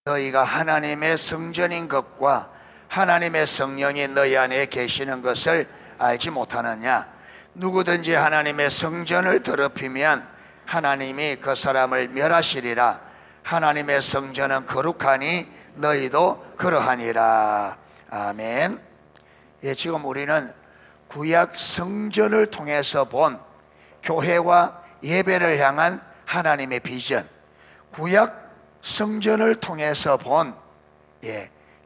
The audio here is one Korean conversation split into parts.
너희가 하나님의 성전인 것과 하나님의 성령이 너희 안에 계시는 것을 알지 못하느냐? 누구든지 하나님의 성전을 더럽히면 하나님이 그 사람을 멸하시리라. 하나님의 성전은 거룩하니 너희도 그러하니라. 아멘. 지금 우리는 구약 성전을 통해서 본 교회와 예배를 향한 하나님의 비전, 구약 성전을 통해서 본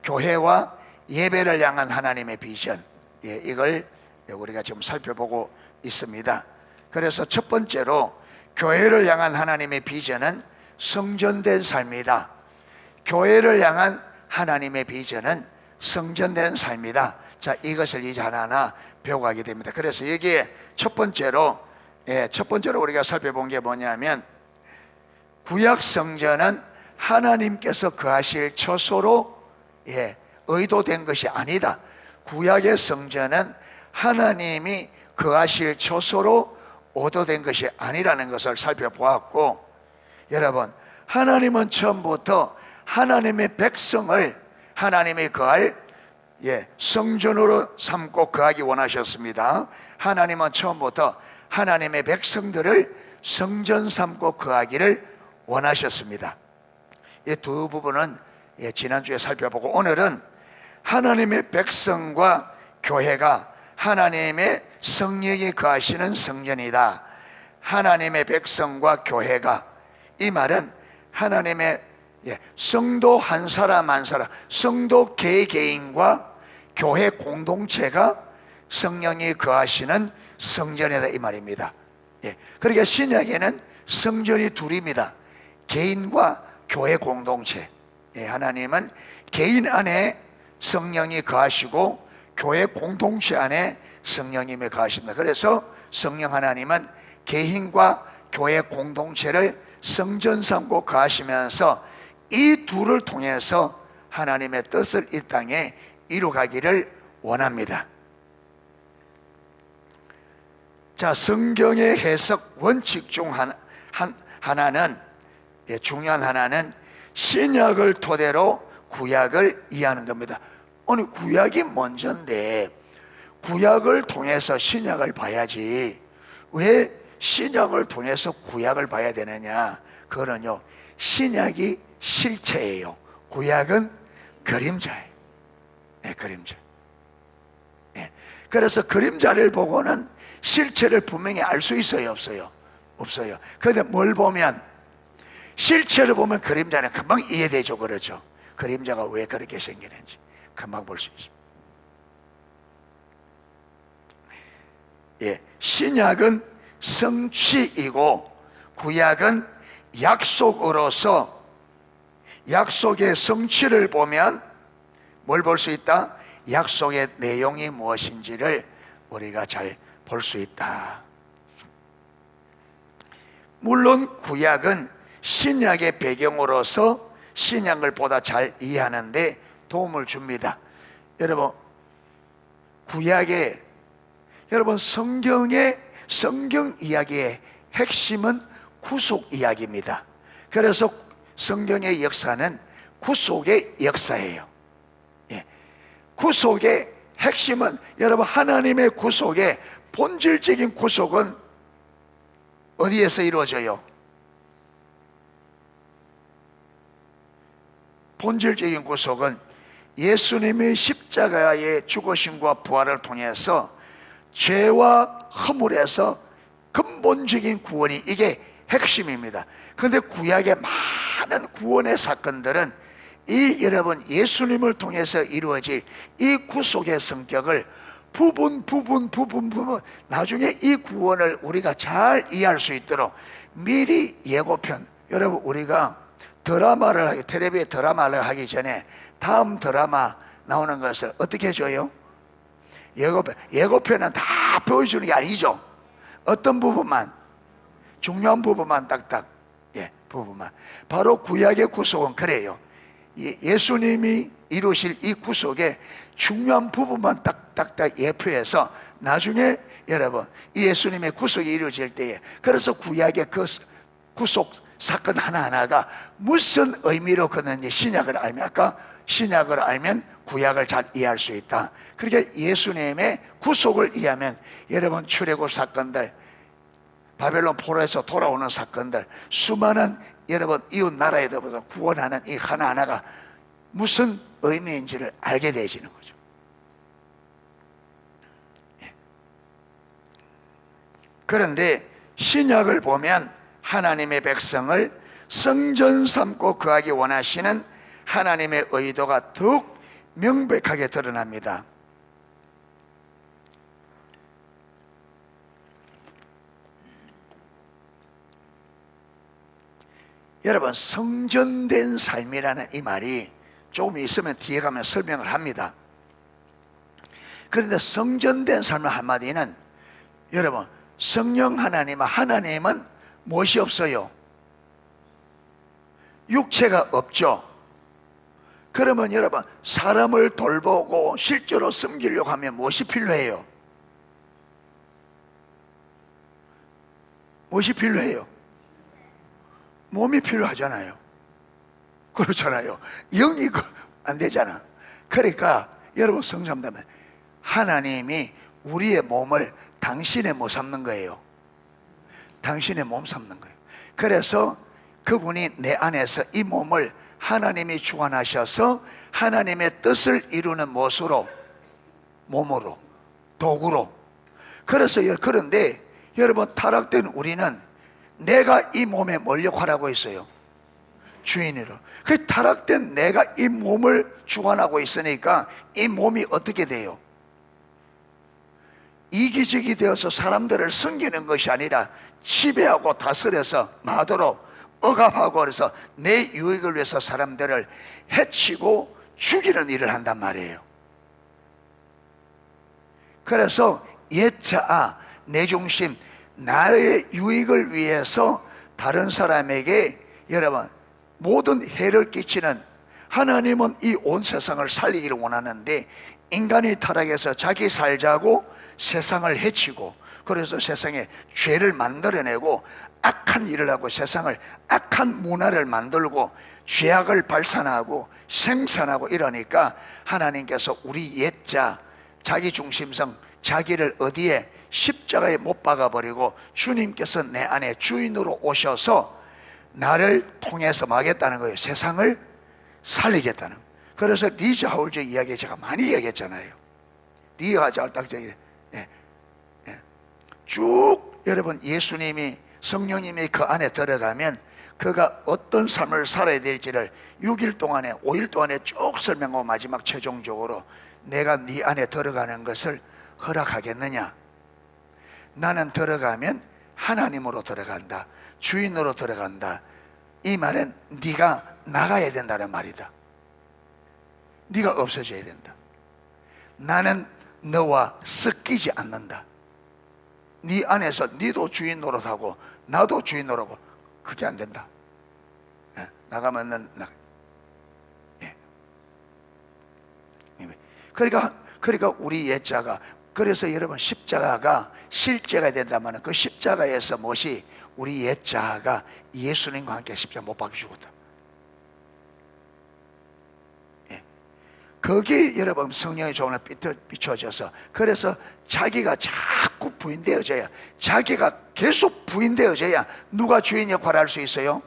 교회와 예배를 향한 하나님의 비전, 이걸 우리가 지금 살펴보고 있습니다. 그래서 첫 번째로 교회를 향한 하나님의 비전은 성전된 삶이다. 교회를 향한 하나님의 비전은 성전된 삶이다. 자, 이것을 이제 하나하나 배워가게 됩니다. 그래서 여기에 첫 번째로 우리가 살펴본 게 뭐냐면, 구약 성전은 하나님께서 거하실 처소로 의도된 것이 아니다. 구약의 성전은 하나님이 거하실 처소로 의도된 것이 아니라는 것을 살펴보았고, 여러분, 하나님은 처음부터 하나님의 백성을 하나님이 거할 성전으로 삼고 거하기 원하셨습니다. 하나님은 처음부터 하나님의 백성들을 성전 삼고 거하기를 원하셨습니다. 이 두 부분은 지난주에 살펴보고, 오늘은 하나님의 백성과 교회가 하나님의 성령이 거하시는 성전이다. 하나님의 백성과 교회가, 이 말은 하나님의 성도 한 사람 한 사람, 성도 개개인과 교회 공동체가 성령이 거하시는 성전이다, 이 말입니다. 그러니까 신약에는 성전이 둘입니다. 개인과 교회 공동체. 하나님은 개인 안에 성령이 거하시고 교회 공동체 안에 성령님이 거하십니다. 그래서 성령 하나님은 개인과 교회 공동체를 성전 삼고 거하시면서 이 둘을 통해서 하나님의 뜻을 이 땅에 이루가기를 원합니다. 자, 성경의 해석 원칙 중 하나는, 중요한 하나는 신약을 토대로 구약을 이해하는 겁니다. 아니, 구약이 먼저인데 구약을 통해서 신약을 봐야지 왜 신약을 통해서 구약을 봐야 되느냐? 그거는요, 신약이 실체예요. 구약은 그림자예요. 그림자. 그래서 그림자를 보고는 실체를 분명히 알 수 있어요, 없어요? 없어요. 그런데 뭘 보면, 실체를 보면 그림자는 금방 이해되죠. 그렇죠? 그림자가 왜 그렇게 생기는지 금방 볼 수 있습니다. 신약은 성취이고 구약은 약속으로서, 약속의 성취를 보면 뭘 볼 수 있다? 약속의 내용이 무엇인지를 우리가 잘 볼 수 있다. 물론 구약은 신약의 배경으로서 신약을 보다 잘 이해하는 데 도움을 줍니다. 여러분, 구약의, 여러분, 성경 이야기의 핵심은 구속 이야기입니다. 그래서 성경의 역사는 구속의 역사예요. 구속의 핵심은, 여러분, 하나님의 구속의 본질적인 구속은 어디에서 이루어져요? 본질적인 구속은 예수님의 십자가의 죽으심과 부활을 통해서 죄와 허물에서 근본적인 구원이, 이게 핵심입니다. 그런데 구약의 많은 구원의 사건들은 여러분, 예수님을 통해서 이루어질 이 구속의 성격을 부분 나중에 이 구원을 우리가 잘 이해할 수 있도록 미리 예고편, 여러분, 우리가 텔레비에 드라마를 하기 전에 다음 드라마 나오는 것을 어떻게 해줘요? 예고편은 다 보여주는 게 아니죠. 어떤 부분만, 중요한 부분만 딱딱, 부분만. 바로 구약의 구속은 그래요. 예수님이 이루실 이 구속의 중요한 부분만 딱딱딱 예표해서 나중에 여러분, 이 예수님의 구속이 이루어질 때에, 그래서 구약의 그 구속 사건 하나하나가 무슨 의미로 그런지 신약을 알면, 아까 신약을 알면 구약을 잘 이해할 수 있다. 그러니까 예수님의 구속을 이해하면 여러분 출애굽 사건들, 바벨론 포로에서 돌아오는 사건들, 수많은 여러분 이웃 나라에서부터 구원하는 이 하나하나가 무슨 의미인지를 알게 되어지는 거죠. 그런데 신약을 보면 하나님의 백성을 성전 삼고 거하기 원하시는 하나님의 의도가 더욱 명백하게 드러납니다. 여러분, 성전된 삶이라는 이 말이 조금 있으면 뒤에 가면 설명을 합니다. 그런데 성전된 삶의 한마디는 여러분, 성령 하나님은 무엇이 없어요? 육체가 없죠. 그러면 여러분, 사람을 돌보고 실제로 섬기려고 하면 무엇이 필요해요? 무엇이 필요해요? 몸이 필요하잖아요. 그렇잖아요. 영이 안 되잖아. 그러니까 여러분, 성삼다면 하나님이 우리의 몸을 당신의 뭐 삼는 거예요? 당신의 몸 삼는 거예요. 그래서 그분이 내 안에서 이 몸을 하나님이 주관하셔서 하나님의 뜻을 이루는 무엇으로? 몸으로, 도구로. 그래서 그런데 여러분, 타락된 우리는 내가 이 몸에 뭘 역할하고 있어요? 주인으로. 그 타락된 내가 이 몸을 주관하고 있으니까 이 몸이 어떻게 돼요? 이기적이 되어서 사람들을 섬기는 것이 아니라 지배하고 다스려서 마도록 억압하고, 그래서 내 유익을 위해서 사람들을 해치고 죽이는 일을 한단 말이에요. 그래서 옛자, 내 중심, 나의 유익을 위해서 다른 사람에게 여러분 모든 해를 끼치는, 하나님은 이 온 세상을 살리기를 원하는데 인간이 타락해서 자기 살자고 세상을 해치고, 그래서 세상에 죄를 만들어내고 악한 일을 하고 세상을 악한 문화를 만들고 죄악을 발산하고 생산하고 이러니까 하나님께서 우리 옛자, 자기 중심성, 자기를 어디에? 십자가에 못 박아버리고 주님께서 내 안에 주인으로 오셔서 나를 통해서 뭐 하겠다는 거예요? 세상을 살리겠다는 거예요. 그래서 리즈 하울즈 이야기 제가 많이 얘기했잖아요. 리즈 하울즈 쭉 여러분, 예수님이, 성령님이 그 안에 들어가면 그가 어떤 삶을 살아야 될지를 6일 동안에 5일 동안에 쭉 설명하고 마지막 최종적으로 내가 네 안에 들어가는 것을 허락하겠느냐? 나는 들어가면 하나님으로 들어간다, 주인으로 들어간다. 이 말은 네가 나가야 된다는 말이다. 네가 없어져야 된다. 나는 너와 섞이지 않는다. 네 안에서 네도 주인 노릇하고 나도 주인 노릇하고, 그게 안 된다. 나가면 그러니까 우리 옛자가, 그래서 여러분 십자가가 실제가 된다면 그 십자가에서 무엇이? 우리 옛자가 예수님과 함께 십자가 못 박혀 죽었다. 거기에 여러분 성령의 조언을 비춰져서, 그래서 자기가 자꾸 부인되어져야, 자기가 계속 부인되어져야 누가 주인 역할을 할 수 있어요?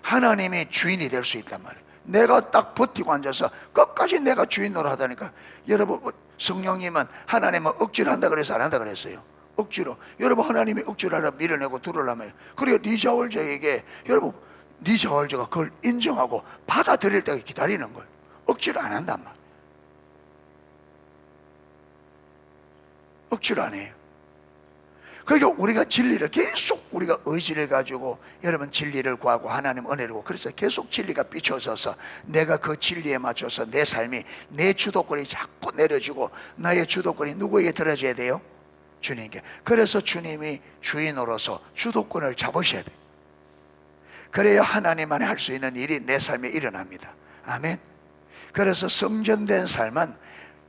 하나님이 주인이 될 수 있단 말이에요. 내가 딱 버티고 앉아서 끝까지 내가 주인 노릇하다니까. 여러분, 성령님은 하나님은 억지로 한다 그래서 안 한다 그랬어요. 억지로. 여러분, 하나님이 억지로 하라 밀어내고 들으려면, 그리고 리자월저에게 여러분, 리자월저가 그걸 인정하고 받아들일 때까지 기다리는 거예요. 억지로 안 한단 말이에요. 억지로 안 해요. 그러니까 우리가 진리를 계속, 우리가 의지를 가지고 여러분 진리를 구하고 하나님 은혜를 구하고, 그래서 계속 진리가 비춰져서 내가 그 진리에 맞춰서 내 삶이, 내 주도권이 자꾸 내려지고, 나의 주도권이 누구에게 들어져야 돼요? 주님께. 그래서 주님이 주인으로서 주도권을 잡으셔야 돼요. 그래야 하나님 안에 할 수 있는 일이 내 삶에 일어납니다. 아멘. 그래서 성전된 삶은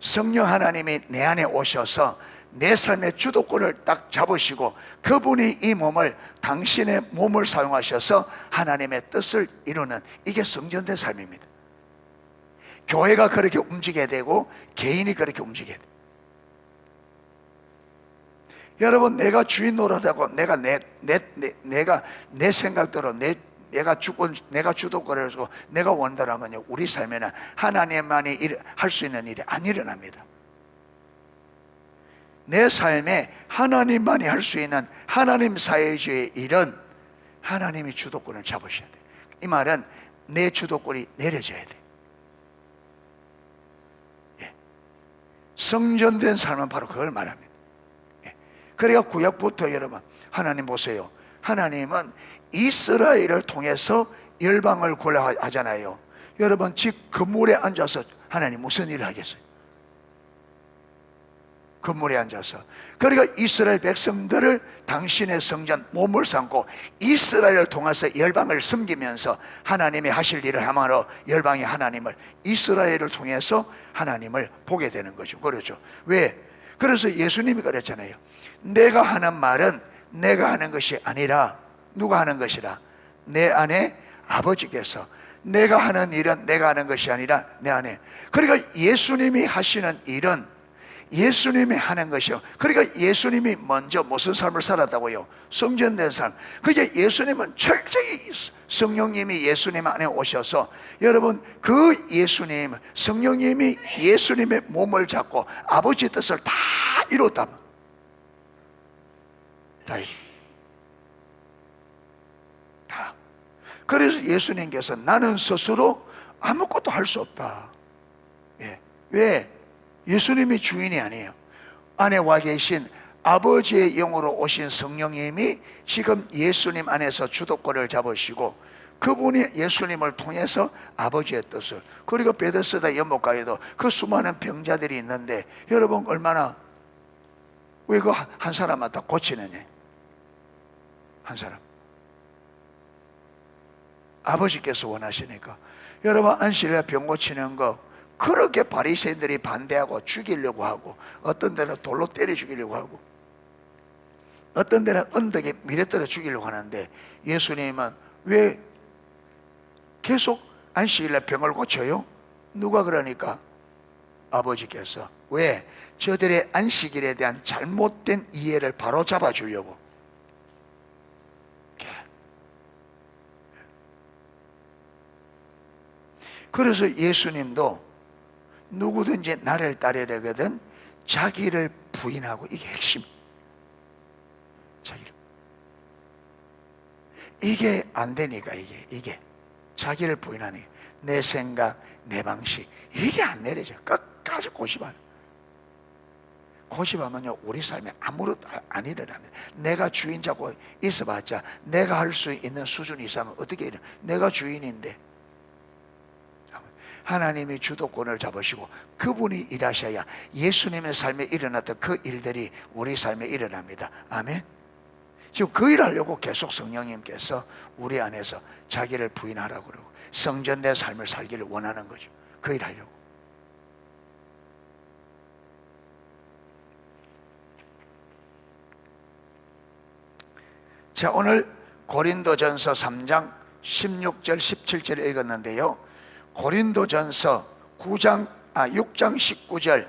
성령 하나님이 내 안에 오셔서 내 삶의 주도권을 딱 잡으시고 그분이 이 몸을, 당신의 몸을 사용하셔서 하나님의 뜻을 이루는, 이게 성전된 삶입니다. 교회가 그렇게 움직여야 되고 개인이 그렇게 움직여야 돼요. 여러분, 내가 주인 노릇하고 내가 내 생각대로 내가 주도권을 가지고 내가 원하면요, 우리 삶에는 하나님만이 할 수 있는 일이 안 일어납니다. 내 삶에 하나님만이 할 수 있는 하나님 사회주의 일은 하나님이 주도권을 잡으셔야 돼요. 이 말은 내 주도권이 내려져야 돼요. 예. 성전된 삶은 바로 그걸 말합니다. 예. 그래야 구약부터 여러분, 하나님 보세요. 하나님은 이스라엘을 통해서 열방을 구원하려 하잖아요. 여러분, 집 건물에 앉아서 하나님 무슨 일을 하겠어요? 건물에 앉아서. 그러니까 이스라엘 백성들을 당신의 성전 몸을 삼고 이스라엘을 통해서 열방을 섬기면서 하나님이 하실 일을 함으로 열방이 하나님을, 이스라엘을 통해서 하나님을 보게 되는 거죠. 그렇죠. 왜? 그래서 예수님이 그랬잖아요. 내가 하는 말은 내가 하는 것이 아니라 누가 하는 것이라? 내 안에 아버지께서. 내가 하는 일은 내가 하는 것이 아니라 내 안에. 그러니까 예수님이 하시는 일은 예수님이 하는 것이요. 그러니까 예수님이 먼저 무슨 삶을 살았다고요? 성전된 삶. 그게 예수님은 철저히 성령님이 예수님 안에 오셔서, 여러분, 그 예수님, 성령님이 예수님의 몸을 잡고 아버지 뜻을 다 이뤘다. 다. 그래서 예수님께서 나는 스스로 아무것도 할 수 없다. 예. 왜? 예수님이 주인이 아니에요. 안에 와 계신 아버지의 영으로 오신 성령님이 지금 예수님 안에서 주도권을 잡으시고 그분이 예수님을 통해서 아버지의 뜻을. 그리고 베데스다 연못가에도 그 수많은 병자들이 있는데 여러분, 얼마나, 왜 그 한 사람마다 고치느냐? 한 사람. 아버지께서 원하시니까. 여러분, 안식일에 병 고치는 거 그렇게 바리새인들이 반대하고 죽이려고 하고, 어떤 데는 돌로 때려 죽이려고 하고, 어떤 데는 언덕에 밀어떨어 죽이려고 하는데 예수님은 왜 계속 안식일에 병을 고쳐요? 누가 그러니까? 아버지께서. 왜? 저들의 안식일에 대한 잘못된 이해를 바로 잡아주려고. 그래서 예수님도 누구든지 나를 따르려거든 자기를 부인하고, 이게 핵심. 자기를. 이게 안 되니까, 이게 자기를 부인하니, 내 생각, 내 방식, 이게 안 내려져. 끝까지 고집하는. 고집하면요, 우리 삶에 아무것도 안 일어납니다. 내가 주인 잡고 있어봤자 내가 할 수 있는 수준 이상은 어떻게 일어나? 내가 주인인데. 하나님이 주도권을 잡으시고 그분이 일하셔야 예수님의 삶에 일어났던 그 일들이 우리 삶에 일어납니다. 아멘. 지금 그 일하려고 계속 성령님께서 우리 안에서 자기를 부인하라고 그러고 성전된 삶을 살기를 원하는 거죠. 그 일하려고. 자, 오늘 고린도전서 3장 16절 17절 읽었는데요. 고린도전서 6장 19절,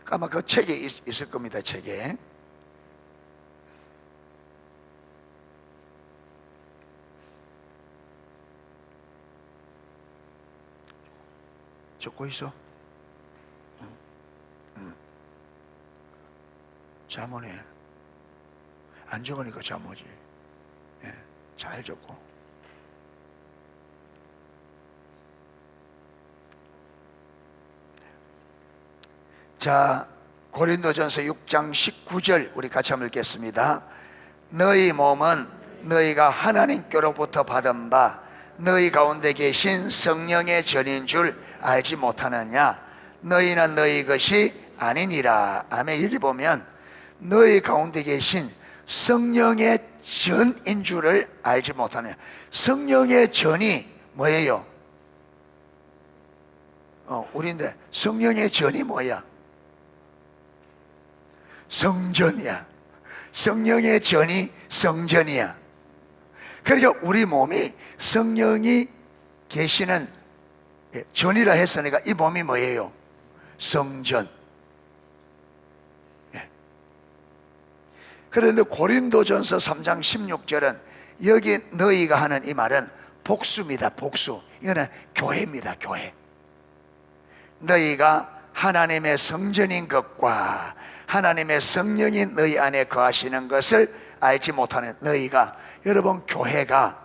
아마 그 책에 있을 겁니다. 책에. 적고 있어? 잠오네. 안 적으니까 잠오지. 예, 잘 적고. 자, 고린도전서 6장 19절 우리 같이 한번 읽겠습니다. 너희 몸은 너희가 하나님께로부터 받은 바 너희 가운데 계신 성령의 전인 줄 알지 못하느냐? 너희는 너희 것이 아니니라. 아멘. 여기 보면 너희 가운데 계신 성령의 전인 줄을 알지 못하느냐. 성령의 전이 뭐예요? 우리인데 성령의 전이 뭐야? 성전이야. 성령의 전이 성전이야. 그러니까 우리 몸이 성령이 계시는 전이라 했으니까 이 몸이 뭐예요? 성전. 그런데 고린도전서 3장 16절은 여기 너희가 하는 이 말은 복수입니다. 복수. 이거는 교회입니다. 교회. 너희가 하나님의 성전인 것과 하나님의 성령이 너희 안에 거하시는 것을 알지 못하는 너희가, 여러분 교회가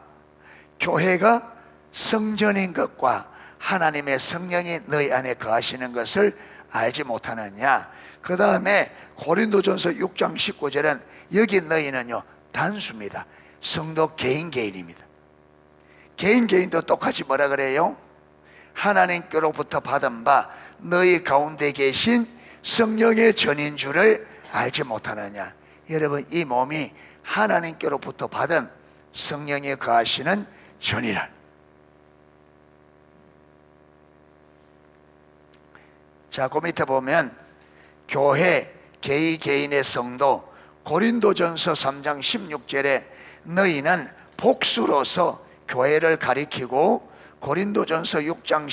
성전인 것과 하나님의 성령이 너희 안에 거하시는 것을 알지 못하느냐. 그 다음에 고린도전서 6장 19절은 여기 너희는요 단수입니다. 성도 개인입니다. 개인도 똑같이 뭐라 그래요? 하나님께로부터 받은 바 너희 가운데 계신 성령의 전인 줄을 알지 못하느냐. 여러분 이 몸이 하나님께로부터 받은 성령이 거하시는 전이라. 자, 그 밑에 보면 교회, 개인의 성도, 고린도전서 3장 16절에 너희는 복수로서 교회를 가리키고, 고린도전서 6장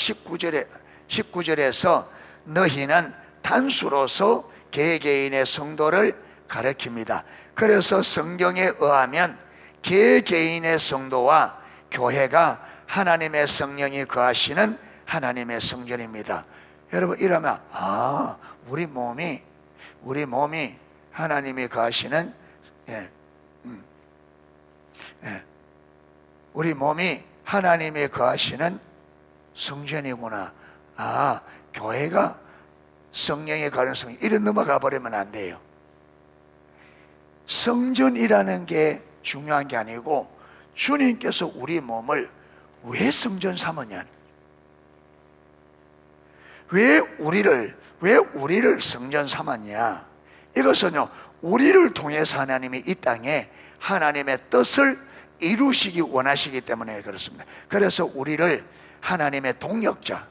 19절에서 너희는 단수로서 개인의 성도를 가리킵니다. 그래서 성경에 의하면 개인의 성도와 교회가 하나님의 성령이 거하시는 하나님의 성전입니다. 여러분 이러면 우리 몸이 하나님이 거하시는 우리 몸이 하나님이 거하시는 성전이구나. 교회가 성령의 거하는 성전. 이런 넘어가 버리면 안 돼요. 성전이라는 게 중요한 게 아니고 주님께서 우리 몸을 왜 성전 삼으냐, 왜 우리를 성전 삼았냐. 이것은요 우리를 통해서 하나님이 이 땅에 하나님의 뜻을 이루시기 원하시기 때문에 그렇습니다. 그래서 우리를 하나님의 동역자,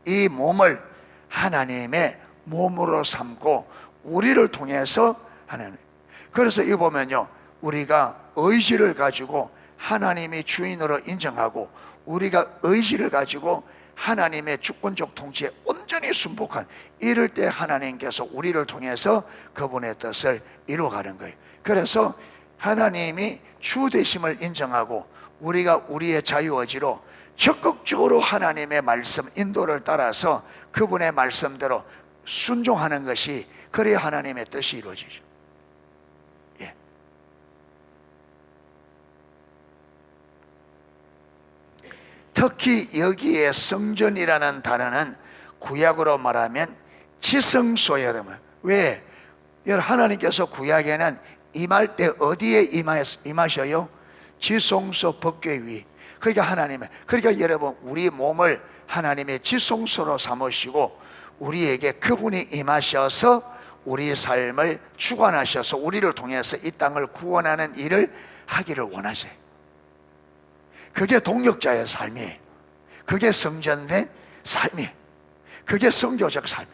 이 몸을 하나님의 몸으로 삼고 우리를 통해서 하나님. 그래서 이 보면요 우리가 의지를 가지고 하나님이 주인으로 인정하고 우리가 의지를 가지고 하나님의 주권적 통치에 온전히 순복한, 이럴 때 하나님께서 우리를 통해서 그분의 뜻을 이루어가는 거예요. 그래서 하나님이 주 되심을 인정하고 우리가 우리의 자유의지로 적극적으로 하나님의 말씀 인도를 따라서 그분의 말씀대로 순종하는 것이, 그래야 하나님의 뜻이 이루어지죠. 특히 여기에 성전이라는 단어는 구약으로 말하면 지성소예요. 왜? 하나님께서 구약에는 임할 때 어디에 임하셔요? 지성소 법궤 위. 그러니까 여러분 우리 몸을 하나님의 지성소로 삼으시고 우리에게 그분이 임하셔서 우리 삶을 주관하셔서 우리를 통해서 이 땅을 구원하는 일을 하기를 원하세요. 그게 동역자의 삶이에요. 그게 성전된 삶이에요. 그게 성교적 삶이에요.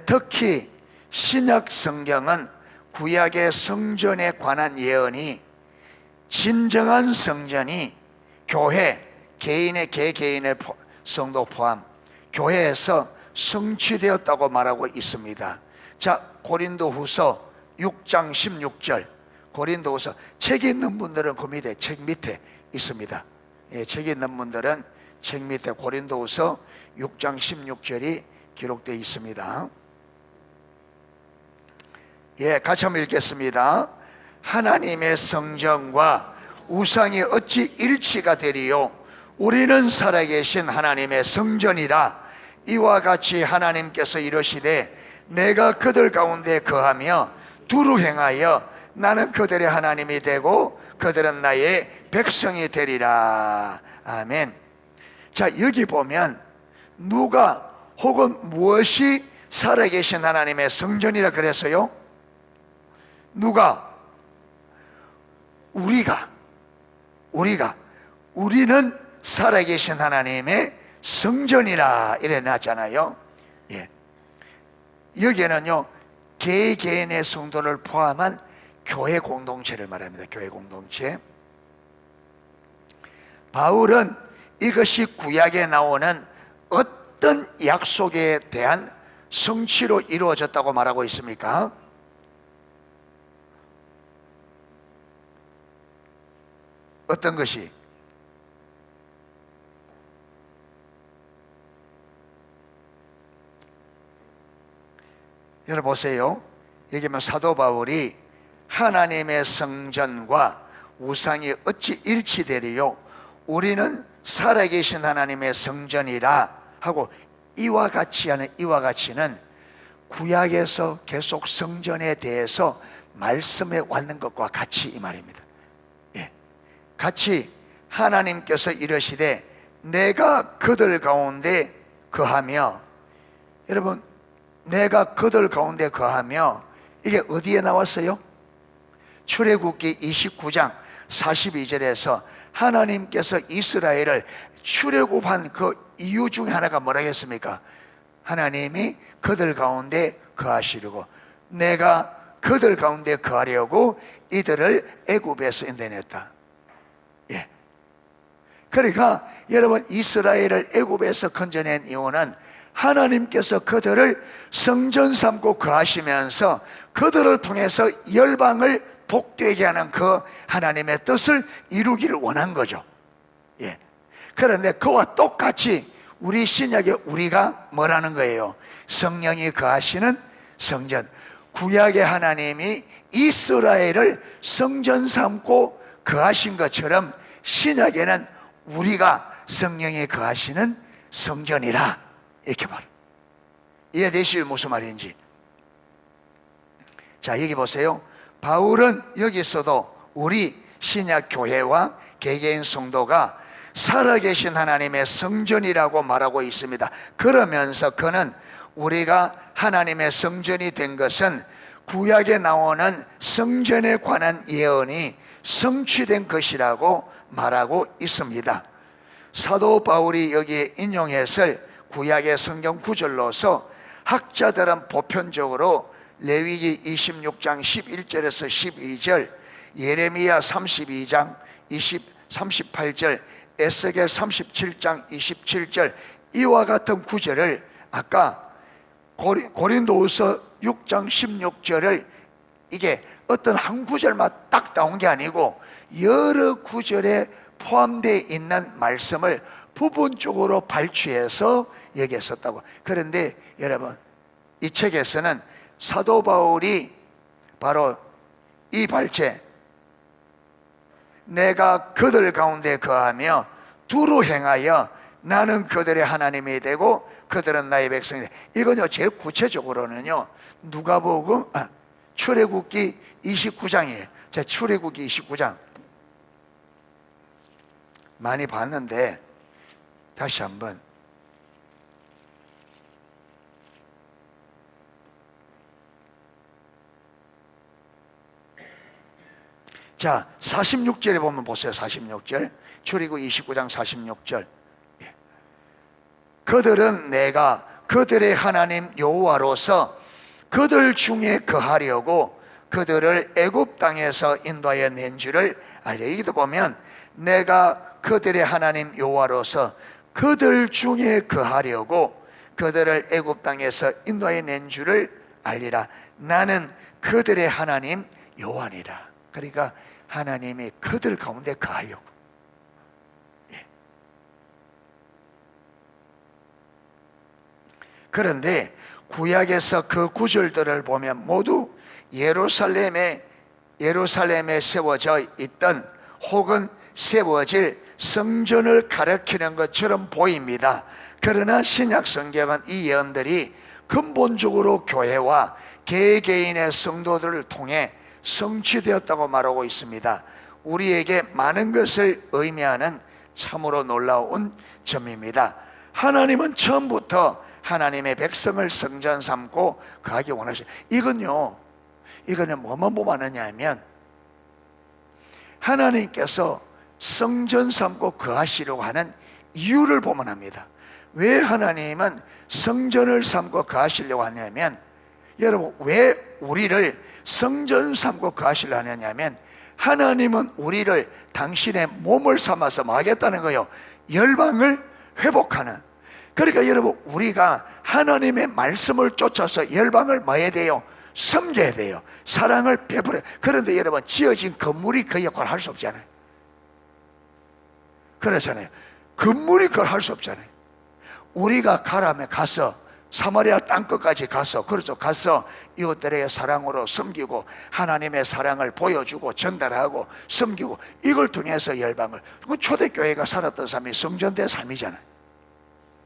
특히 신약 성경은 구약의 성전에 관한 예언이 진정한 성전이 교회, 개인의 성도 포함 교회에서 성취되었다고 말하고 있습니다. 자, 고린도후서 6장 16절, 고린도후서, 책 있는 분들은 그 밑에 책 밑에 있습니다. 책 있는 분들은 책 밑에 고린도후서 6장 16절이 기록되어 있습니다. 같이 한번 읽겠습니다. 하나님의 성전과 우상이 어찌 일치가 되리요? 우리는 살아계신 하나님의 성전이라. 이와 같이 하나님께서 이르시되 내가 그들 가운데 거하며 두루 행하여 나는 그들의 하나님이 되고 그들은 나의 백성이 되리라. 아멘. 자, 여기 보면 누가 혹은 무엇이 살아계신 하나님의 성전이라 그랬어요? 누가? 우리는 살아계신 하나님의 성전이라 이래 놨잖아요. 예. 여기에는요 개개인의 성도를 포함한 교회 공동체를 말합니다. 교회 공동체. 바울은 이것이 구약에 나오는 어떤 약속에 대한 성취로 이루어졌다고 말하고 있습니까? 어떤 것이? 여러분 보세요. 여기 보면 사도 바울이 하나님의 성전과 우상이 어찌 일치되리요? 우리는 살아계신 하나님의 성전이라 하고 이와 같이 하는 이와 같이는 구약에서 계속 성전에 대해서 말씀해 왔는 것과 같이 이 말입니다. 예. 같이 하나님께서 이르시되 내가 그들 가운데 거하며, 여러분 내가 그들 가운데 거하며 이게 어디에 나왔어요? 출애굽기 29장 42절에서 하나님께서 이스라엘을 출애굽한 그 이유 중에 하나가 뭐라겠습니까? 하나님이 그들 가운데 거하시려고, 내가 그들 가운데 거하려고 이들을 애굽에서 인도해냈다. 예. 그러니까 여러분 이스라엘을 애굽에서 건져낸 이유는 하나님께서 그들을 성전 삼고 거하시면서 그들을 통해서 열방을 복되게 하는 그 하나님의 뜻을 이루기를 원한 거죠. 예. 그런데 그와 똑같이 우리 신약에 우리가 뭐라는 거예요? 성령이 거하시는 성전. 구약의 하나님이 이스라엘을 성전 삼고 거하신 것처럼 신약에는 우리가 성령이 거하시는 성전이라, 이렇게 말해요. 이해되시죠? 무슨 말인지. 자, 여기 보세요. 바울은 여기서도 우리 신약 교회와 개개인 성도가 살아계신 하나님의 성전이라고 말하고 있습니다. 그러면서 그는 우리가 하나님의 성전이 된 것은 구약에 나오는 성전에 관한 예언이 성취된 것이라고 말하고 있습니다. 사도 바울이 여기에 인용했을 구약의 성경 구절로서 학자들은 보편적으로 레위기 26장 11절에서 12절, 예레미야 32장 38절, 에스겔 37장 27절 이와 같은 구절을, 아까 고린도후서 6장 16절을 이게 어떤 한 구절만 딱 나온 게 아니고 여러 구절에 포함되어 있는 말씀을 부분적으로 발췌해서 여기에 썼다고. 그런데 여러분 이 책에서는 사도 바울이 바로 이 발췌, 내가 그들 가운데 거하며 두루 행하여 나는 그들의 하나님이 되고 그들은 나의 백성이 되고, 이건요 제일 구체적으로는요 누가복음 출애굽기 29장이에요. 자, 출애굽기 29장 많이 봤는데 다시 한번. 자, 46절에 보면 보세요. 46절, 출애굽기 29장 46절. 예. 그들은 내가 그들의 하나님 여호와로서 그들 중에 거하려고 그들을 애굽 땅에서 인도하여 낸 줄을 알려. 여기도 보면 내가 그들의 하나님 여호와로서 그들 중에 거하려고 그들을 애굽 땅에서 인도하여 낸 줄을 알리라. 나는 그들의 하나님 여호와니라. 그러니까 하나님이 그들 가운데 거하려고. 예. 그런데 구약에서 그 구절들을 보면 모두 예루살렘에 세워져 있던 혹은 세워질 성전을 가리키는 것처럼 보입니다. 그러나 신약 성경은 이 예언들이 근본적으로 교회와 개개인의 성도들을 통해 성취되었다고 말하고 있습니다. 우리에게 많은 것을 의미하는 참으로 놀라운 점입니다. 하나님은 처음부터 하나님의 백성을 성전 삼고 거하기 원하시죠. 이거는 뭐만 보면 하느냐, 하나님께서 성전 삼고 거하시려고 하는 이유를 보면 합니다. 왜 하나님은 성전을 삼고 거하시려고 하냐면, 여러분 왜 우리를 성전 삼고 거하시려 하느냐면, 하나님은 우리를 당신의 몸을 삼아서 뭐 하겠다는 거예요? 열방을 회복하는. 그러니까 여러분 우리가 하나님의 말씀을 쫓아서 열방을 뭐 해야 돼요? 섬겨야 돼요. 사랑을 베풀어야. 그런데 여러분 지어진 건물이 그 역할을 할 수 없잖아요. 그렇잖아요. 건물이 그걸 할 수 없잖아요. 우리가 가라면 가서 사마리아 땅끝까지 가서, 그렇죠, 가서 이웃들의 사랑으로 섬기고 하나님의 사랑을 보여주고 전달하고 섬기고, 이걸 통해서 열방을. 초대교회가 살았던 삶이 성전된 삶이잖아요.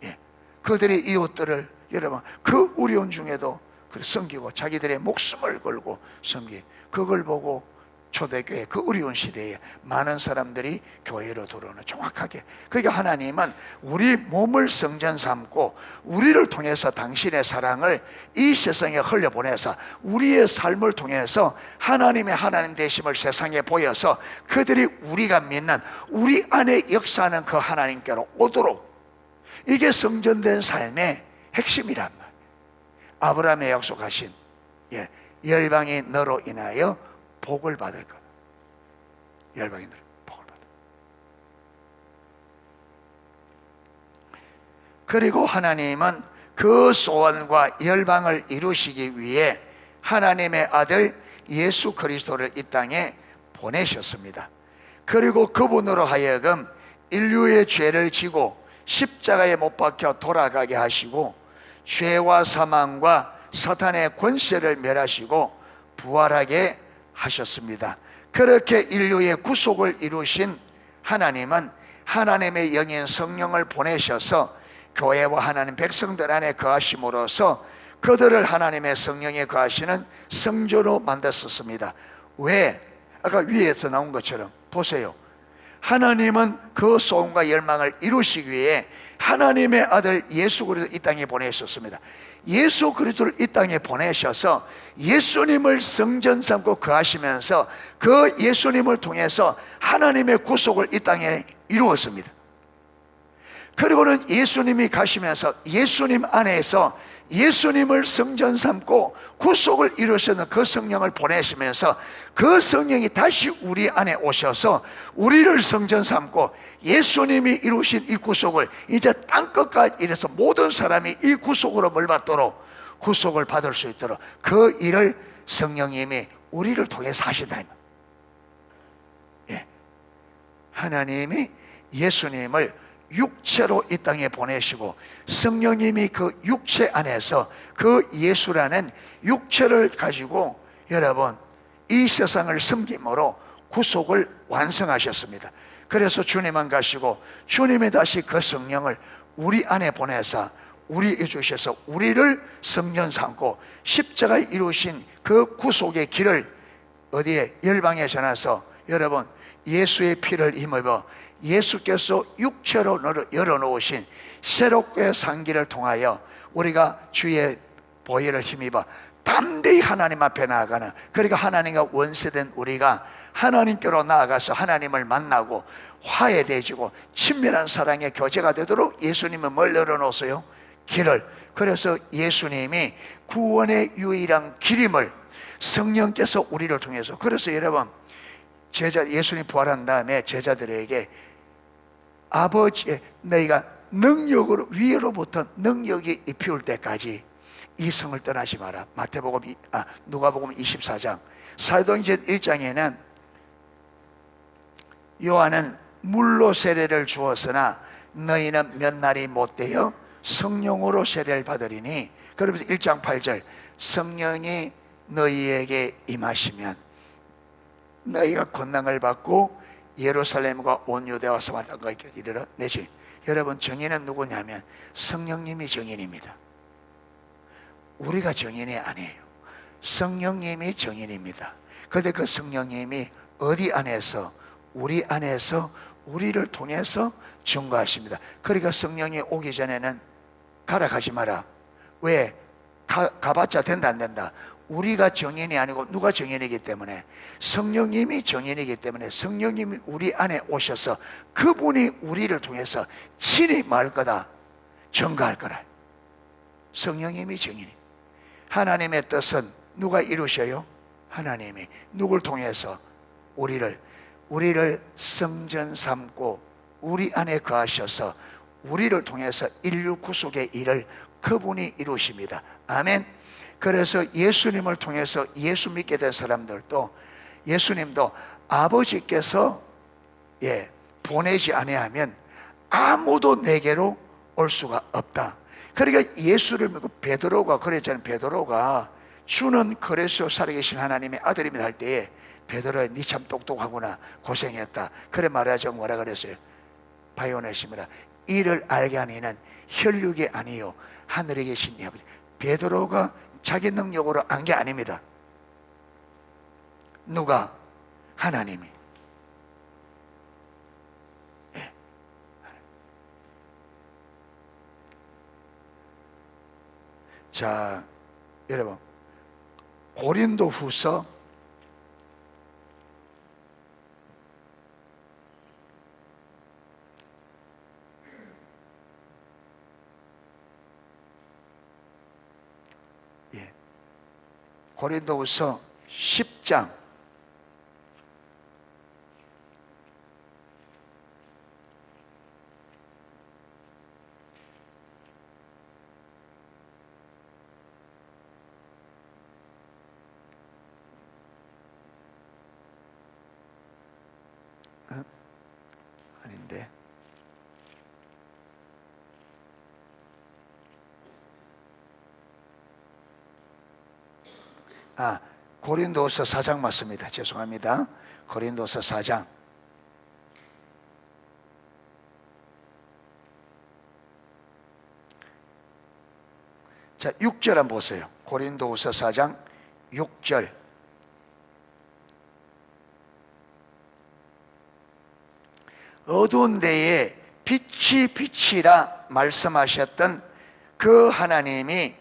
예. 그들이 이웃들을, 여러분 그 어려운 중에도 섬기고 자기들의 목숨을 걸고 섬기, 그걸 보고 초대교회 그 어려운 시대에 많은 사람들이 교회로 들어오는, 정확하게. 그러니까 하나님은 우리 몸을 성전 삼고 우리를 통해서 당신의 사랑을 이 세상에 흘려보내서 우리의 삶을 통해서 하나님의 하나님 되심을 세상에 보여서 그들이 우리가 믿는, 우리 안에 역사하는 그 하나님께로 오도록, 이게 성전된 삶의 핵심이란 말이에요. 아브라함의 약속하신, 열방이 너로 인하여 복을 받을 것. 열방이 너로 복을 받을 것. 그리고 하나님은 그 소원과 열방을 이루시기 위해 하나님의 아들 예수 그리스도를 이 땅에 보내셨습니다. 그리고 그분으로 하여금 인류의 죄를 지고 십자가에 못 박혀 돌아가게 하시고 죄와 사망과 사탄의 권세를 멸하시고 부활하게 하셨습니다. 그렇게 인류의 구속을 이루신 하나님은 하나님의 영인 성령을 보내셔서 교회와 하나님 백성들 안에 거하심으로써 그들을 하나님의 성령에 거하시는 성전으로 만드셨습니다. 왜? 아까 위에서 나온 것처럼 보세요. 하나님은 그 소원과 열망을 이루시기 위해 하나님의 아들 예수 그리스도를 이 땅에 보내셨습니다. 예수 그리스도를 이 땅에 보내셔서 예수님을 성전 삼고 거하시면서 그 예수님을 통해서 하나님의 구속을 이 땅에 이루었습니다. 그리고는 예수님이 가시면서 예수님 안에서 예수님을 성전 삼고 구속을 이루시는 그 성령을 보내시면서 그 성령이 다시 우리 안에 오셔서 우리를 성전 삼고 예수님이 이루신 이 구속을 이제 땅끝까지 이래서 모든 사람이 이 구속으로 물받도록, 구속을 받을 수 있도록 그 일을 성령님이 우리를 통해서 하신다. 하나님이 예수님을 육체로 이 땅에 보내시고 성령님이 그 육체 안에서 그 예수라는 육체를 가지고 여러분 이 세상을 섬김으로 구속을 완성하셨습니다. 그래서 주님은 가시고 주님이 다시 그 성령을 우리 안에 보내서 우리에게 주셔서 우리를 성전 삼고 십자가에 이루신 그 구속의 길을 어디에? 열방에 전해서 여러분 예수의 피를 힘입어 예수께서 육체로 열어놓으신 새롭게 산 길을 통하여 우리가 주의 보혈을 힘입어 담대히 하나님 앞에 나아가는, 그러니까 하나님과 원수된 우리가 하나님께로 나아가서 하나님을 만나고 화해되지고 친밀한 사랑의 교제가 되도록 예수님은 뭘 열어놓으세요? 길을. 그래서 예수님이 구원의 유일한 길임을 성령께서 우리를 통해서, 그래서 여러분 예수님 부활한 다음에 제자들에게 아버지의 너희가 능력으로 위로부터 능력이 입혀올 때까지 이 성을 떠나지 마라. 누가복음 24장. 사도행전 1장에는 요한은 물로 세례를 주었으나 너희는 몇 날이 못되어 성령으로 세례를 받으리니, 그러면서 1장 8절 성령이 너희에게 임하시면 너희가 권능을 받고 예루살렘과 온 유대와 사마리아까지 이르러 내지. 여러분 정인은 누구냐면 성령님이 정인입니다. 우리가 정인이 아니에요. 성령님이 정인입니다. 그런데 그 성령님이 어디 안에서? 우리 안에서 우리를 통해서 증거하십니다. 그러니까 성령이 오기 전에는 가라 가지 마라. 왜? 가봤자 된다 안 된다? 우리가 정인이 아니고 누가 정인이기 때문에? 성령님이 정인이기 때문에 성령님이 우리 안에 오셔서 그분이 우리를 통해서 친히 말 거다. 증거할 거라. 성령님이 증인이. 하나님의 뜻은 누가 이루셔요? 하나님이. 누굴 통해서? 우리를 성전 삼고 우리 안에 거하셔서 우리를 통해서 인류 구속의 일을 그분이 이루십니다. 아멘. 그래서 예수님을 통해서 예수 믿게 된 사람들도, 예수님도 아버지께서 보내지 아니하면 아무도 내게로 올 수가 없다. 그러니까 예수를 믿고 베드로가 그랬잖아요. 베드로가 주는 그리스도 살아계신 하나님의 아들입니다 할 때에 베드로야 니 참 똑똑하구나, 고생했다, 그래 말하자고 뭐라 그랬어요? 바요네시미라. 이를 알게 하니는 혈육이 아니요 하늘에 계신 네 아버지. 베드로가 자기 능력으로 안 게 아닙니다. 누가? 하나님이. 자, 여러분, 고린도후서 10장 4장 맞습니다. 죄송합니다. 고린도서 4장. 자, 6절 한번 보세요. 고린도서 4장 6절. 어두운 데에 빛이 빛이라 말씀하셨던 그 하나님이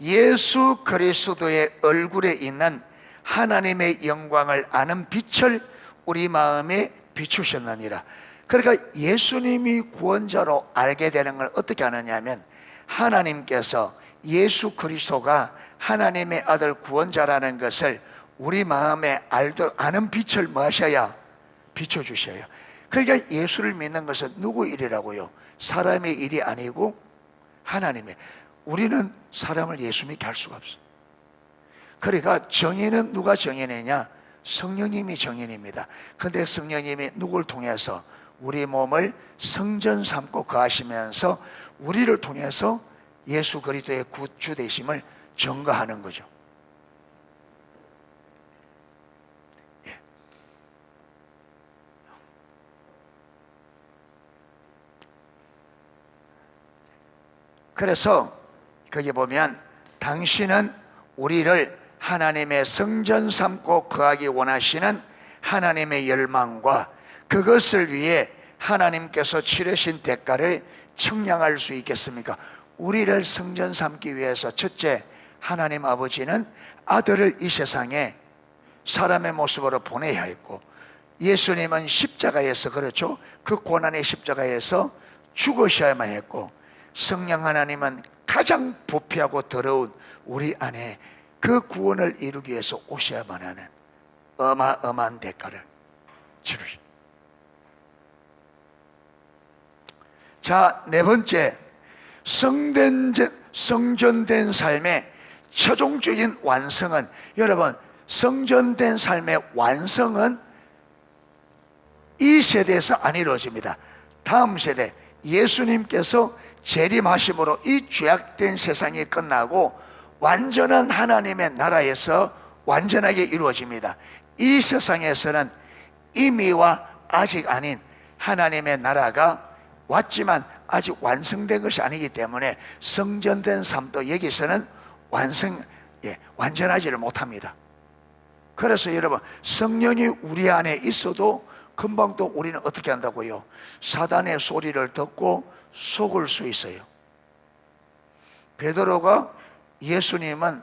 예수 그리스도의 얼굴에 있는 하나님의 영광을 아는 빛을 우리 마음에 비추셨느니라. 그러니까 예수님이 구원자로 알게 되는 걸 어떻게 아느냐 하면, 하나님께서 예수 그리스도가 하나님의 아들 구원자라는 것을 우리 마음에 아는 빛을 뭐 하셔야? 비춰주셔요. 그러니까 예수를 믿는 것은 누구 일이라고요? 사람의 일이 아니고 하나님의. 우리는 사람을 예수 믿게 할 수가 없어. 그러니까 정의는 누가 정의느냐? 성령님이 정의입니다. 그런데 성령님이 누굴 통해서? 우리 몸을 성전 삼고 거하시면서 우리를 통해서 예수 그리스도의 구주 되심을 증거하는 거죠. 그래서 거기 보면 당신은 우리를 하나님의 성전 삼고 거하기 원하시는 하나님의 열망과 그것을 위해 하나님께서 치르신 대가를 청량할 수 있겠습니까? 우리를 성전 삼기 위해서 첫째, 하나님 아버지는 아들을 이 세상에 사람의 모습으로 보내야 했고, 예수님은 십자가에서, 그렇죠, 그 고난의 십자가에서 죽으셔야만 했고, 성령 하나님은 가장 부패하고 더러운 우리 안에 그 구원을 이루기 위해서 오셔야만 하는 어마어마한 대가를 치르시. 자, 네 번째, 성전된 삶의 최종적인 완성은, 여러분, 성전된 삶의 완성은 이 세대에서 안 이루어집니다. 다음 세대, 예수님께서 재림하심으로 이 죄악된 세상이 끝나고 완전한 하나님의 나라에서 완전하게 이루어집니다. 이 세상에서는 이미와 아직 아닌 하나님의 나라가 왔지만 아직 완성된 것이 아니기 때문에 성전된 삶도 여기서는 완전하지를 못합니다. 그래서 여러분, 성령이 우리 안에 있어도 금방 또 우리는 어떻게 한다고요? 사단의 소리를 듣고 속을 수 있어요. 베드로가 예수님은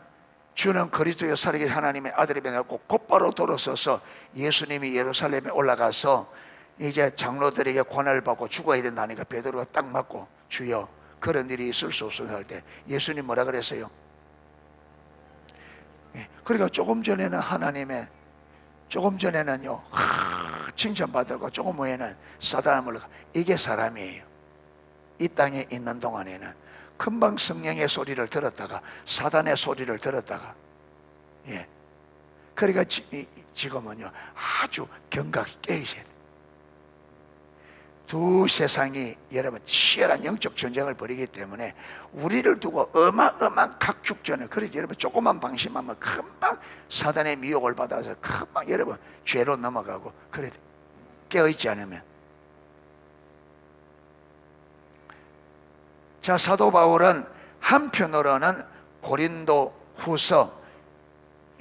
주는 그리스도의 살아계신 하나님의 아들이라고 곧바로 돌아서서 예수님이 예루살렘에 올라가서 이제 장로들에게 고난을 받고 죽어야 된다니까 베드로가 딱 맞고, 주여 그런 일이 있을 수 없으면 할 때 예수님 뭐라 그랬어요? 그러니까 조금 전에는요 칭찬받으고 조금 후에는 사단을 물러가. 이게 사람이에요. 이 땅에 있는 동안에는 금방 성령의 소리를 들었다가 사단의 소리를 들었다가, 그러니까 지금은요 아주 경각이 깨이셔야 돼요. 두 세상이 여러분 치열한 영적 전쟁을 벌이기 때문에 우리를 두고 어마어마한 각축전을, 그래서 여러분 조금만 방심하면 금방 사단의 미혹을 받아서 금방 여러분 죄로 넘어가고 그래. 깨어있지 않으면. 자, 사도 바울은 한편으로는 고린도 후서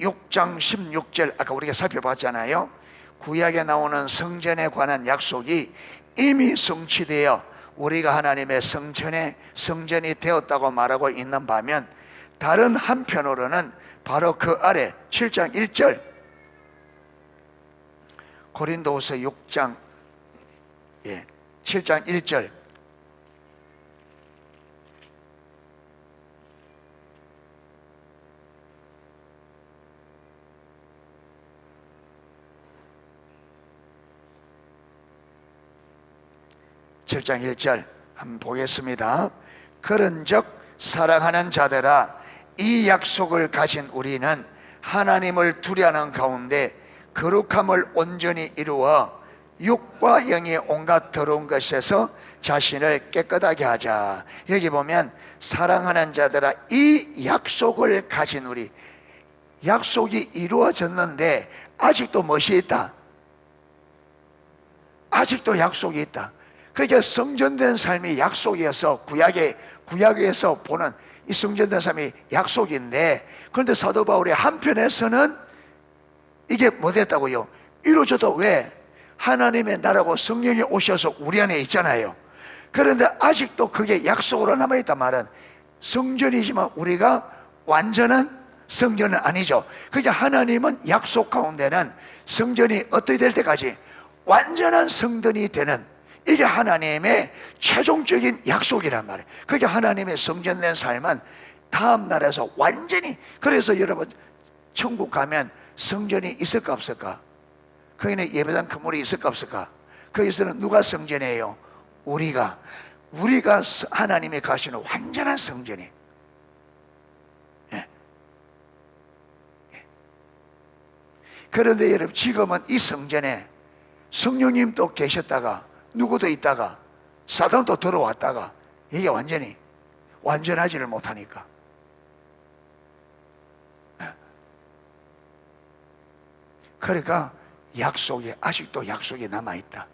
6장 16절 아까 우리가 살펴봤잖아요. 구약에 나오는 성전에 관한 약속이 이미 성취되어 우리가 하나님의 성전이 되었다고 말하고 있는 반면, 다른 한편으로는 바로 그 아래 7장 1절 고린도후서 6장 7장 1절 (7장 1절) 한번 보겠습니다. 그런즉 사랑하는 자들아, 이 약속을 가진 우리는 하나님을 두려하는 가운데 거룩함을 온전히 이루어 육과 영의 온갖 더러운 것에서 자신을 깨끗하게 하자. 여기 보면 사랑하는 자들아, 이 약속을 가진 우리, 약속이 이루어졌는데 아직도 무엇이 있다? 아직도 약속이 있다. 그러니까 성전된 삶이 약속이어서 구약에서 보는 이 성전된 삶이 약속인데, 그런데 사도 바울의 한편에서는 이게 못했다고요? 이루어져도 왜? 하나님의 나라고 성령이 오셔서 우리 안에 있잖아요. 그런데 아직도 그게 약속으로 남아있단 말은 성전이지만 우리가 완전한 성전은 아니죠. 그러니까 하나님은 약속 가운데는 성전이 어떻게 될 때까지 완전한 성전이 되는, 이게 하나님의 최종적인 약속이란 말이에요. 그게 하나님의 성전된 삶은 다음 날에서 완전히, 그래서 여러분 천국 가면 성전이 있을까 없을까? 거기는 예배당 건물이 있을까 없을까? 거기서는 누가 성전이에요? 우리가 하나님이 가시는 완전한 성전이에요. 그런데 여러분 지금은 이 성전에 성령님도 계셨다가 누구도 있다가 사단도 들어왔다가 이게 완전히 완전하지를 못하니까, 그러니까 아직도 약속이 남아있다.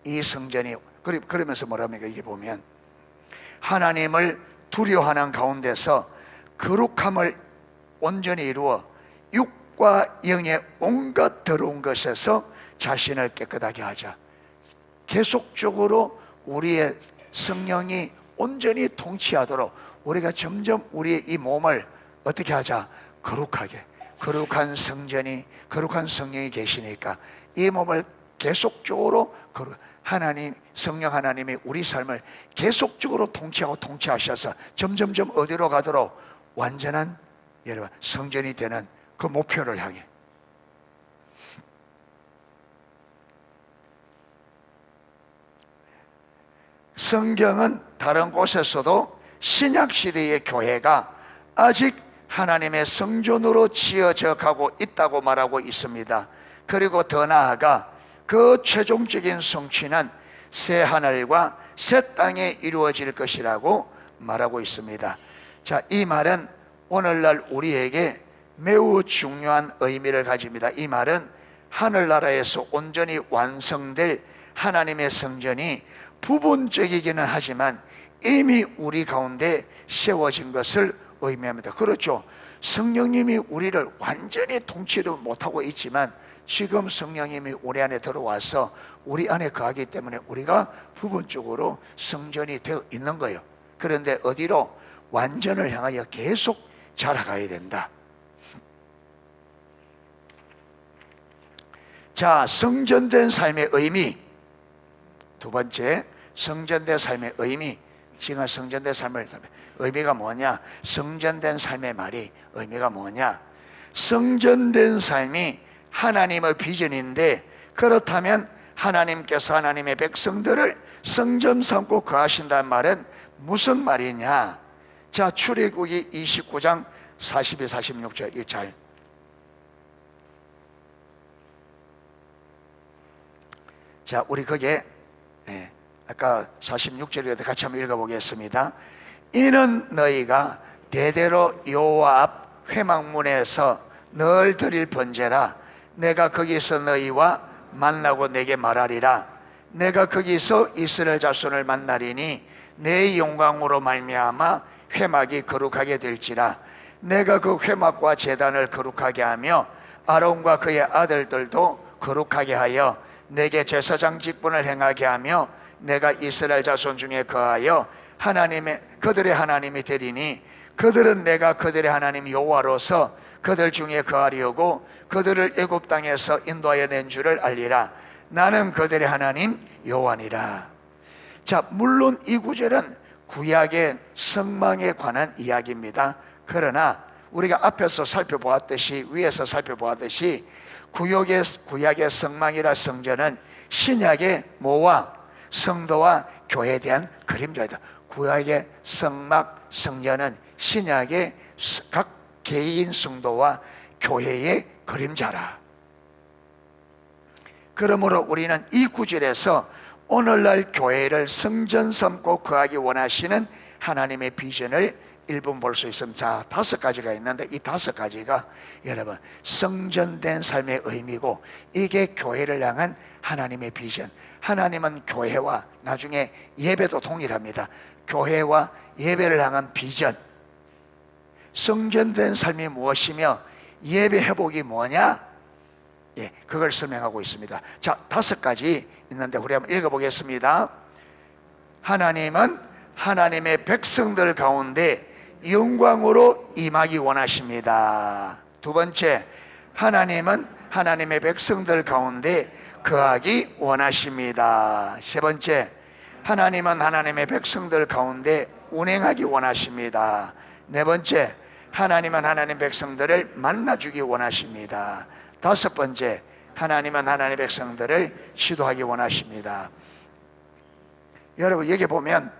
이 성전이 그러면서 뭐랍니까? 이게 보면 하나님을 두려워하는 가운데서 거룩함을 온전히 이루어 육과 영의 온갖 더러운 것에서 자신을 깨끗하게 하자. 계속적으로 우리의 성령이 온전히 통치하도록 우리가 점점 우리의 이 몸을 어떻게 하자? 거룩하게. 거룩한 성전이, 거룩한 성령이 계시니까 이 몸을 계속적으로 성령 하나님이 우리 삶을 계속적으로 통치하셔서 점점점 어디로 가도록 완전한 여러분 성전이 되는 그 목표를 향해. 성경은 다른 곳에서도 신약시대의 교회가 아직 하나님의 성전으로 지어져 가고 있다고 말하고 있습니다. 그리고 더 나아가 그 최종적인 성취는 새 하늘과 새 땅에 이루어질 것이라고 말하고 있습니다. 자, 이 말은 오늘날 우리에게 매우 중요한 의미를 가집니다. 이 말은 하늘나라에서 온전히 완성될 하나님의 성전이 부분적이기는 하지만 이미 우리 가운데 세워진 것을 의미합니다. 그렇죠. 성령님이 우리를 완전히 통치를 못하고 있지만 지금 성령님이 우리 안에 들어와서 우리 안에 거하기 때문에 우리가 부분적으로 성전이 되어 있는 거예요. 그런데 어디로? 완전을 향하여 계속 자라가야 된다. 자, 성전된 삶의 의미 두 번째, 성전된 삶의 의미 지금 성전된 삶을 의미가 뭐냐? 성전된 삶의 말이 의미가 뭐냐? 성전된 삶이 하나님의 비전인데, 그렇다면 하나님께서 하나님의 백성들을 성전 삼고 거하신다는 말은 무슨 말이냐? 자, 출애굽기 29장 42, 46절 이거 잘. 자, 우리 거기에 아까 46절에 같이 한번 읽어보겠습니다. 이는 너희가 대대로 여호와 앞 회막문에서 늘 드릴 번제라. 내가 거기서 너희와 만나고 내게 말하리라. 내가 거기서 이스라엘 자손을 만나리니 내 영광으로 말미암아 회막이 거룩하게 될지라. 내가 그 회막과 제단을 거룩하게 하며 아론과 그의 아들들도 거룩하게 하여 내게 제사장 직분을 행하게 하며 내가 이스라엘 자손 중에 거하여 그들의 하나님이 되리니 그들은 내가 그들의 하나님 여호와로서 그들 중에 거하려고 그들을 애굽 땅에서 인도하여 낸 줄을 알리라. 나는 그들의 하나님 여호와니라. 자, 물론 이 구절은 구약의 성막에 관한 이야기입니다. 그러나 우리가 앞에서 살펴보았듯이, 위에서 살펴보았듯이 구약의 성막이라 성전은 신약의 뭐와 성도와 교회에 대한 그림자이다. 구약의 성막 성전은 신약의 각 개인 성도와 교회의 그림자라. 그러므로 우리는 이 구절에서 오늘날 교회를 성전 삼고 거하기 원하시는 하나님의 비전을 일부 볼 수 있습니다. 자, 5가지가 있는데 이 5가지가 여러분 성전된 삶의 의미고, 이게 교회를 향한 하나님의 비전. 하나님은 교회와, 나중에 예배도 동일합니다. 교회와 예배를 향한 비전. 성전된 삶이 무엇이며 예배 회복이 뭐냐? 그걸 설명하고 있습니다. 자, 5가지 있는데 우리 한번 읽어보겠습니다. 하나님은 하나님의 백성들 가운데 영광으로 임하기 원하십니다. 2번째, 하나님은 하나님의 백성들 가운데 거하기 원하십니다. 3번째, 하나님은 하나님의 백성들 가운데 운행하기 원하십니다. 4번째, 하나님은 하나님의 백성들을 만나주기 원하십니다. 5번째, 하나님은 하나님의 백성들을 지도하기 원하십니다. 여러분, 여기 보면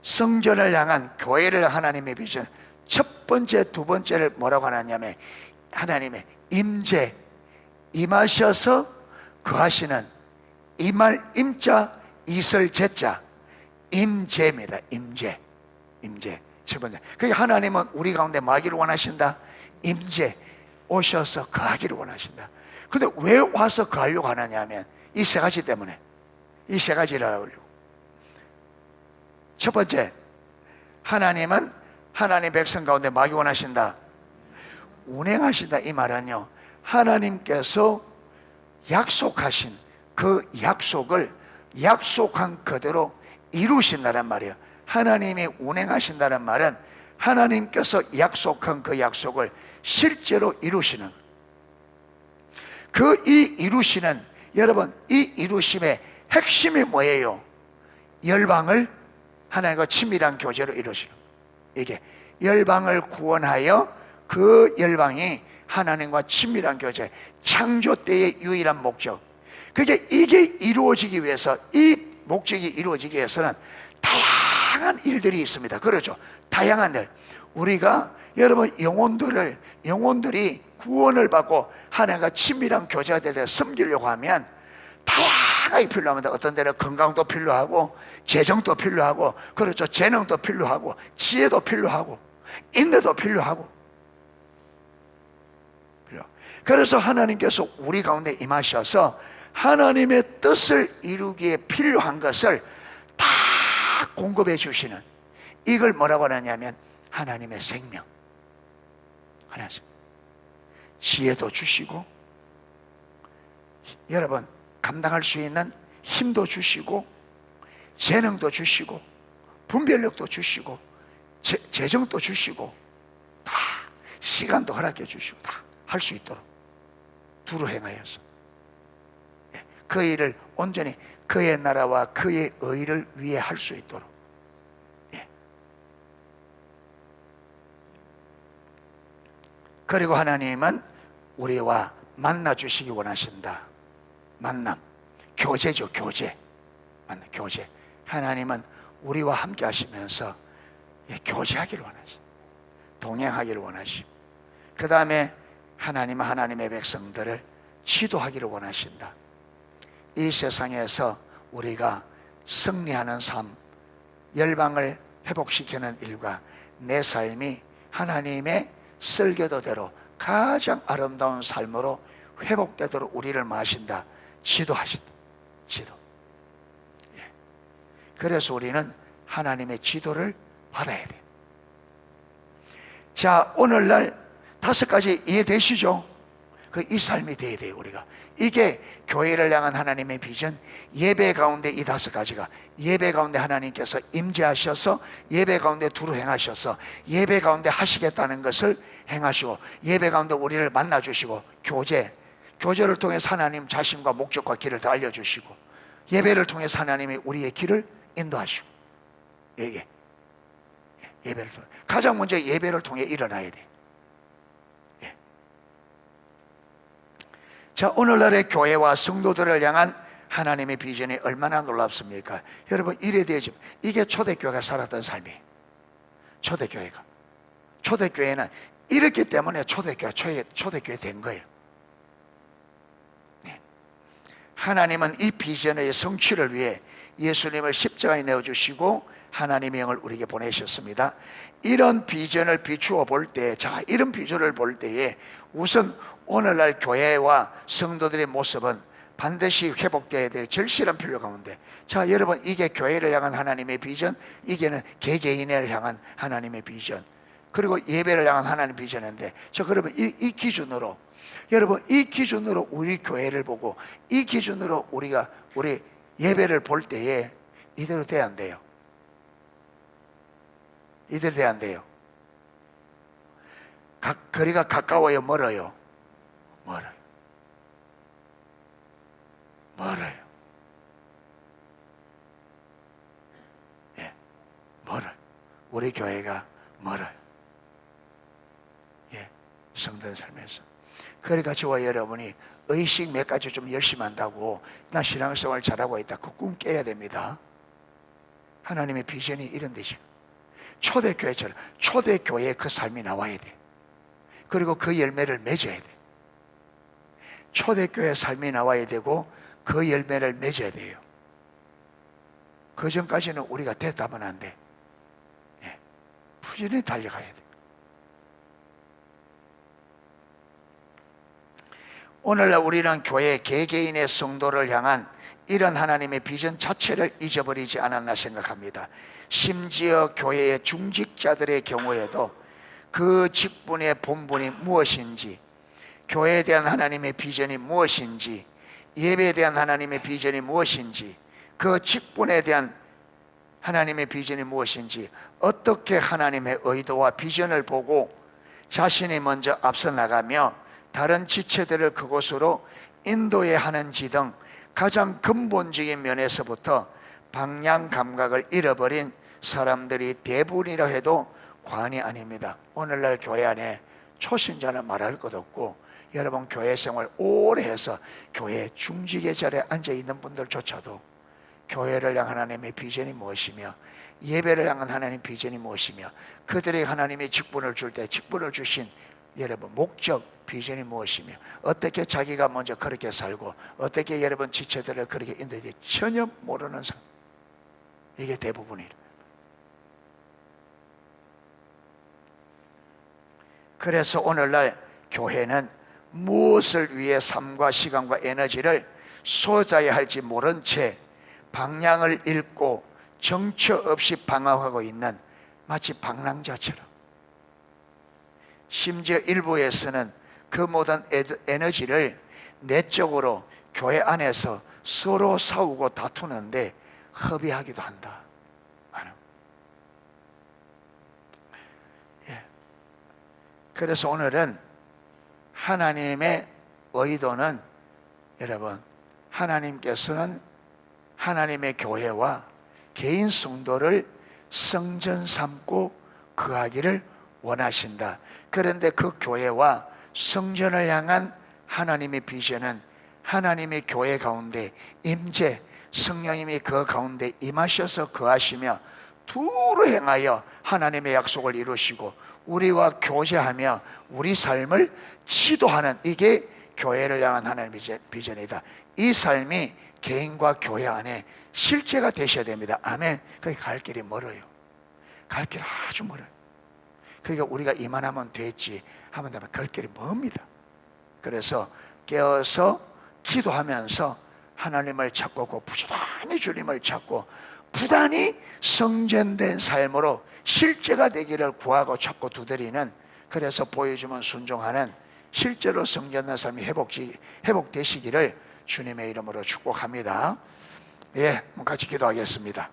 성전을 향한 교회를 하나님의 비전, 첫 번째, 2번째를 뭐라고 하냐면 하나님의 임재, 임하셔서 거하시는, 임할 임자, 이설 제자, 임재입니다. 임재. 첫 번째, 그게 하나님은 우리 가운데 뭐 하기를 원하신다? 임재, 오셔서 거하기를 원하신다. 근데 왜 와서 거하려고 하느냐 하면 이 3가지 때문에, 이 3가지를 하려고. 첫 번째, 하나님은 하나님 백성 가운데 뭐 하기 원하신다? 운행하신다. 이 말은요, 하나님께서 약속하신 그 약속을 약속한 그대로 이루신다는 말이에요. 하나님이 운행하신다는 말은 하나님께서 약속한 그 약속을 실제로 이루시는, 이 이루시는, 여러분, 이 이루심의 핵심이 뭐예요? 열방을 하나님과 친밀한 교제로 이루시는, 이게 열방을 구원하여 그 열방이 하나님과 친밀한 교제, 창조 때의 유일한 목적. 이게 이루어지기 위해서, 이 목적이 이루어지기 위해서는 다양한 일들이 있습니다. 그렇죠? 다양한 일. 우리가, 여러분, 영혼들이 구원을 받고 하나님과 친밀한 교제가 될 때 섬기려고 하면 다양하게 필요합니다. 어떤 데는 건강도 필요하고, 재정도 필요하고, 그렇죠, 재능도 필요하고, 지혜도 필요하고, 인내도 필요하고. 그래서 하나님께서 우리 가운데 임하셔서 하나님의 뜻을 이루기에 필요한 것을 다 공급해 주시는, 이걸 뭐라고 하냐면 하나님의 생명, 하나님 지혜도 주시고, 여러분 감당할 수 있는 힘도 주시고, 재능도 주시고, 분별력도 주시고, 재정도 주시고, 다 시간도 허락해 주시고, 다 할 수 있도록 두루 행하여서 그 일을 온전히 그의 나라와 그의 의를 위해 할 수 있도록 그리고 하나님은 우리와 만나 주시기 원하신다. 만남, 교제죠. 교제. 만나, 교제. 하나님은 우리와 함께 하시면서 교제하기를 원하시, 동행하기를 원하시고, 그 다음에 하나님은 하나님의 백성들을 지도하기를 원하신다. 이 세상에서 우리가 승리하는 삶, 열방을 회복시키는 일과 내 삶이 하나님의 설계도대로 가장 아름다운 삶으로 회복되도록 우리를 마신다. 지도하신다. 지도. 그래서 우리는 하나님의 지도를 받아야 돼요. 자, 오늘날 5가지 이해되시죠? 이 삶이 돼야 돼요. 우리가 이게 교회를 향한 하나님의 비전. 예배 가운데 이 5가지가, 예배 가운데 하나님께서 임재하셔서 예배 가운데 두루 행하셔서 예배 가운데 하시겠다는 것을 행하시고, 예배 가운데 우리를 만나주시고, 교제를 통해서 하나님 자신과 목적과 길을 다 알려주시고, 예배를 통해서 하나님이 우리의 길을 인도하시고, 예배를 통해, 가장 먼저 예배를 통해 일어나야 돼. 자, 오늘날의 교회와 성도들을 향한 하나님의 비전이 얼마나 놀랍습니까? 여러분, 이래 되지. 이게 초대교회가 살았던 삶이에요. 초대교회는 이렇기 때문에 초대교회 된 거예요. 하나님은 이 비전의 성취를 위해 예수님을 십자가에 내어주시고 하나님의 영을 우리에게 보내셨습니다. 이런 비전을 비추어 볼 때, 자, 이런 비전을 볼 때에 우선 오늘날 교회와 성도들의 모습은 반드시 회복되어야 될 절실한 필요 가운데, 자, 여러분, 이게 교회를 향한 하나님의 비전, 이게는 개개인을 향한 하나님의 비전, 그리고 예배를 향한 하나님의 비전인데, 저 그러면 이 기준으로, 여러분, 이 기준으로 우리 교회를 보고 이 기준으로 우리 예배를 볼 때에 이대로 돼야 안 돼요. 이대로 돼야 안 돼요. 거리가 가까워요, 멀어요? 멀어요. 예, 멀어요. 우리 교회가 멀어요. 예, 성도의 삶에서. 그러니까 저와 여러분이 의식 몇 가지 좀 열심히 한다고 나 신앙생활 잘하고 있다, 그 꿈 깨야 됩니다. 하나님의 비전이 이런 데죠. 초대교회처럼 초대교회의 그 삶이 나와야 돼. 그리고 그 열매를 맺어야 돼. 초대교회 삶이 나와야 되고 그 열매를 맺어야 돼요. 그 전까지는 우리가 됐다면 안 돼. 예, 부지런히 달려가야 돼. 오늘날 우리는 교회 개개인의 성도를 향한 이런 하나님의 비전 자체를 잊어버리지 않았나 생각합니다. 심지어 교회의 중직자들의 경우에도 그 직분의 본분이 무엇인지, 교회에 대한 하나님의 비전이 무엇인지, 예배에 대한 하나님의 비전이 무엇인지, 그 직분에 대한 하나님의 비전이 무엇인지, 어떻게 하나님의 의도와 비전을 보고 자신이 먼저 앞서 나가며 다른 지체들을 그곳으로 인도해야 하는지 등 가장 근본적인 면에서부터 방향 감각을 잃어버린 사람들이 대부분이라 해도 과언이 아닙니다. 오늘날 교회 안에 초신자는 말할 것 없고, 여러분 교회 생활 오래 해서 교회 중직의 자리에 앉아있는 분들조차도 교회를 향한 하나님의 비전이 무엇이며 예배를 향한 하나님의 비전이 무엇이며 그들의 하나님의 직분을 줄 때 직분을 주신 여러분 목적, 비전이 무엇이며 어떻게 자기가 먼저 그렇게 살고 어떻게 여러분 지체들을 그렇게 인도해 전혀 모르는 상황. 이게 대부분이에요. 그래서 오늘날 교회는 무엇을 위해 삶과 시간과 에너지를 쏟아야 할지 모른 채 방향을 잃고 정처 없이 방황하고 있는 마치 방랑자처럼, 심지어 일부에서는 그 모든 에너지를 내적으로 교회 안에서 서로 싸우고 다투는데 허비하기도 한다. 그래서 오늘은 하나님의 의도는, 여러분, 하나님께서는 하나님의 교회와 개인 성도를 성전 삼고 거하기를 원하신다. 그런데 그 교회와 성전을 향한 하나님의 비전은 하나님의 교회 가운데 임재, 성령님이 그 가운데 임하셔서 거하시며 두루 행하여 하나님의 약속을 이루시고 우리와 교제하며 우리 삶을 지도하는, 이게 교회를 향한 하나님의 비전이다. 이 삶이 개인과 교회 안에 실제가 되셔야 됩니다. 아멘. 거기 갈 길이 멀어요. 갈 길 아주 멀어요. 그러니까 우리가 이만하면 됐지 하면 되면 갈 길이 멉니다. 그래서 깨어서 기도하면서 하나님을 찾고 그 부지런히 주님을 찾고 부단히 성전된 삶으로 실제가 되기를 구하고 찾고 두드리는, 그래서 보여주면 순종하는 실제로 성전된 삶이 회복되시기를 주님의 이름으로 축복합니다. 예, 같이 기도하겠습니다.